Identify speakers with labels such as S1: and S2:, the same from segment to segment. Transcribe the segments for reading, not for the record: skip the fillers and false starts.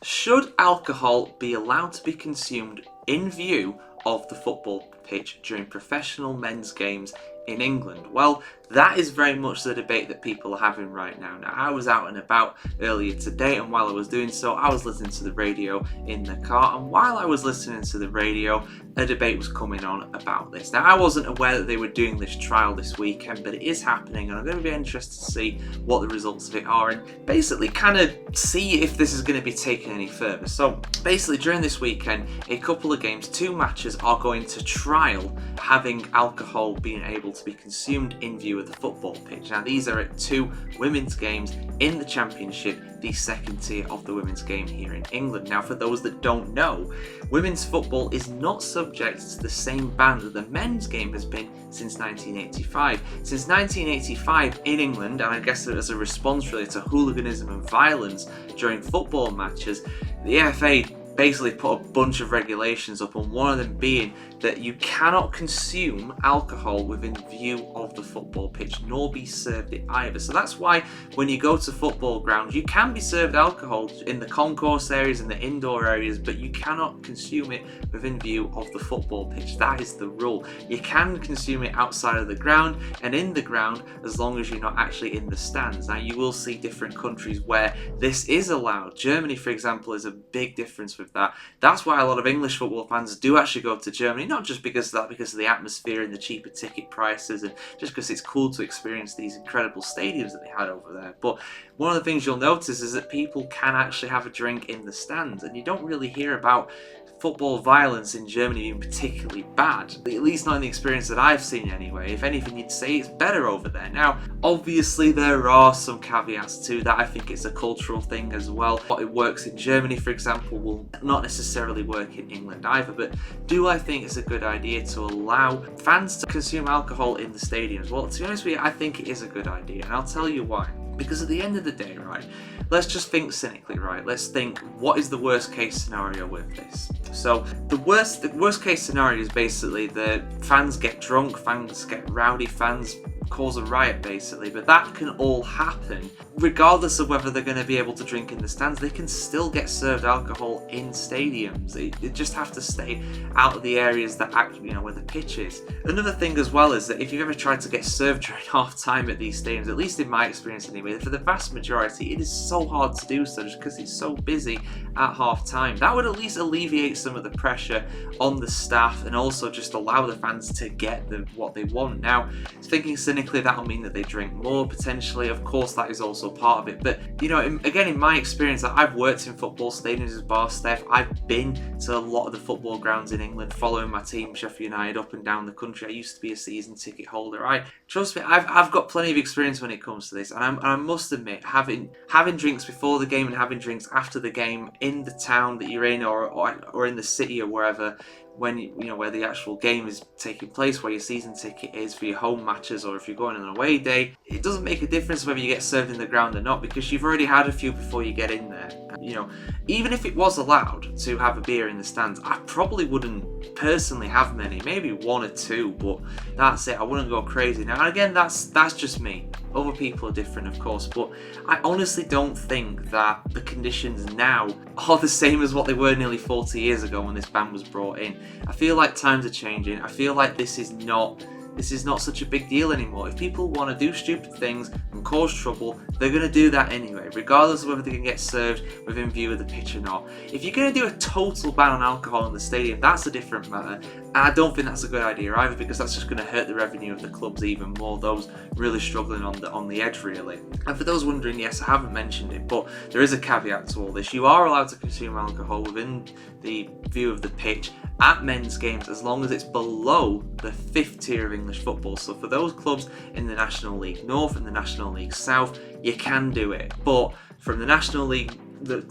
S1: Should alcohol be allowed to be consumed in view of the football pitch during professional men's games in England? Well, that is very much the debate that people are having right now. Now, I was out and about earlier today, and while I was doing so, I was listening to the radio in the car, and while I was listening to the radio, a debate was coming on about this. Now, I wasn't aware that they were doing this trial this weekend, but it is happening, and I'm going to be interested to see what the results of it are, and basically kind of see if this is going to be taken any further. So, basically, during this weekend, a couple of games, 2 matches are going to trial having alcohol being able to be consumed in view of the football pitch. Now, these are at 2 women's games in the Championship, the second tier of the women's game here in England. Now, for those that don't know, women's football is not subject to the same ban that the men's game has been since 1985. Since 1985 in England, and I guess as a response really to hooliganism and violence during football matches, the FA basically put a bunch of regulations up, and one of them being that you cannot consume alcohol within view of the football pitch, nor be served it either. So that's why when you go to football grounds, you can be served alcohol in the concourse areas and the indoor areas, but you cannot consume it within view of the football pitch. That is the rule. You can consume it outside of the ground and in the ground as long as you're not actually in the stands. Now, you will see different countries where this is allowed. Germany, for example, is a big difference with that. That's why a lot of English football fans do actually go to Germany, not just because of that, because of the atmosphere and the cheaper ticket prices, and just because it's cool to experience these incredible stadiums that they had over there. But one of the things you'll notice is that people can actually have a drink in the stands, and you don't really hear about football violence in Germany being particularly bad, at least not in the experience that I've seen anyway. If anything, you'd say it's better over there. Now, obviously there are some caveats to that. I think it's a cultural thing as well. What it works in Germany, for example, will not necessarily work in England either, but do I think it's a good idea to allow fans to consume alcohol in the stadiums? Well, to be honest with you, I think it is a good idea, and I'll tell you why. Because at the end of the day, right, let's just think cynically, right? Let's think, what is the worst case scenario with this? So the worst case scenario is basically the fans get drunk, fans get rowdy, fans cause a riot basically, but that can all happen regardless of whether they're going to be able to drink in the stands. They can still get served alcohol in stadiums. They just have to stay out of the areas that actually, where the pitch is. Another thing as well is that if you've ever tried to get served during half time at these stadiums, at least in my experience anyway, for the vast majority it is so hard to do so just because it's so busy at half time. That would at least alleviate some of the pressure on the staff and also just allow the fans to get what they want. Now, thinking cynically, that'll mean that they drink more potentially. Of course, that is also part of it, but again, in my experience, I've worked in football stadiums as bar staff. I've been to a lot of the football grounds in England following my team Sheffield United up and down the country. I used to be a season ticket holder. Trust me, I've got plenty of experience when it comes to this, and I must admit, having drinks before the game and having drinks after the game in the town that you're in, or in the city or wherever, when where the actual game is taking place, where your season ticket is for your home matches, or if you're going on an away day, it doesn't make a difference whether you get served in the ground or not, because you've already had a few before you get in there. Even if it was allowed to have a beer in the stands, I probably wouldn't personally have many, maybe 1 or 2, but that's it. I wouldn't go crazy. Now, again, that's just me. Other people are different, of course, but I honestly don't think that the conditions now are the same as what they were nearly 40 years ago when this ban was brought in. I feel like times are changing. I feel like this is not such a big deal anymore. If people want to do stupid things and cause trouble, they're going to do that anyway, regardless of whether they can get served within view of the pitch or not. If you're going to do a total ban on alcohol in the stadium, that's a different matter. And I don't think that's a good idea either, because that's just going to hurt the revenue of the clubs even more, those really struggling on the edge, really. And for those wondering, yes, I haven't mentioned it, but there is a caveat to all this. You are allowed to consume alcohol within the view of the pitch at men's games as long as it's below the 5th tier of English football. So for those clubs in the National League North and the National League South, you can do it. But from the National League, the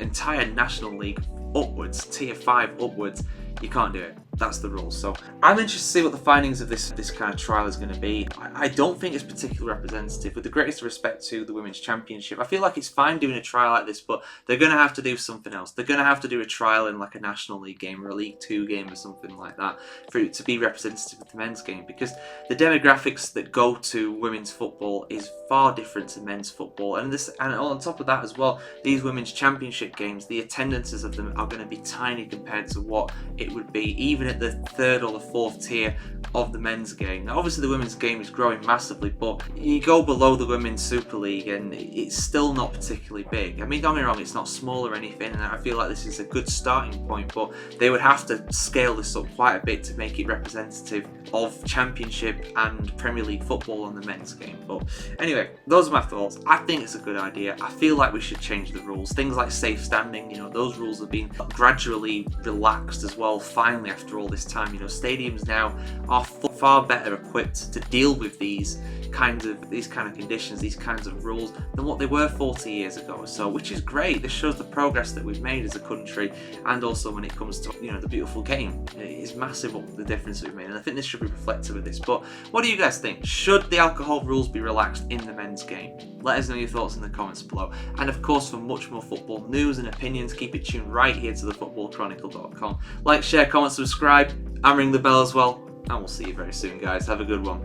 S1: entire National League upwards, tier 5 upwards, you can't do it. That's the rule. So I'm interested to see what the findings of this kind of trial is going to be. I don't think it's particularly representative. With the greatest respect to the Women's Championship, I feel like it's fine doing a trial like this, but they're going to have to do something else. They're going to have to do a trial in like a National League game or a League Two game or something like that for it to be representative of the men's game, because the demographics that go to women's football is far different to men's football. And on top of that as well, these Women's Championship games, the attendances of them are going to be tiny compared to what it would be even at the third or the fourth tier of the men's game. Now, obviously the women's game is growing massively, but you go below the Women's Super League and it's still not particularly big. I mean, don't get me wrong, it's not small or anything, and I feel like this is a good starting point, but they would have to scale this up quite a bit to make it representative of Championship and Premier League football on the men's game. But anyway, those are my thoughts. I think it's a good idea. I feel like we should change the rules. Things like safe standing, those rules have been gradually relaxed as well, finally, after all this time. Stadiums now are far better equipped to deal with these kinds of conditions, these kinds of rules, than what they were 40 years ago. So, which is great. This shows the progress that we've made as a country, and also when it comes to the beautiful game. It is massive what the difference that we've made, and I think this should be reflective of this. But what do you guys think? Should the alcohol rules be relaxed in the men's game? Let us know your thoughts in the comments below. And of course, for much more football news and opinions, keep it tuned right here to thefootballchronicle.com. Like, share, comment, subscribe, and ring the bell as well. And we'll see you very soon, guys. Have a good one.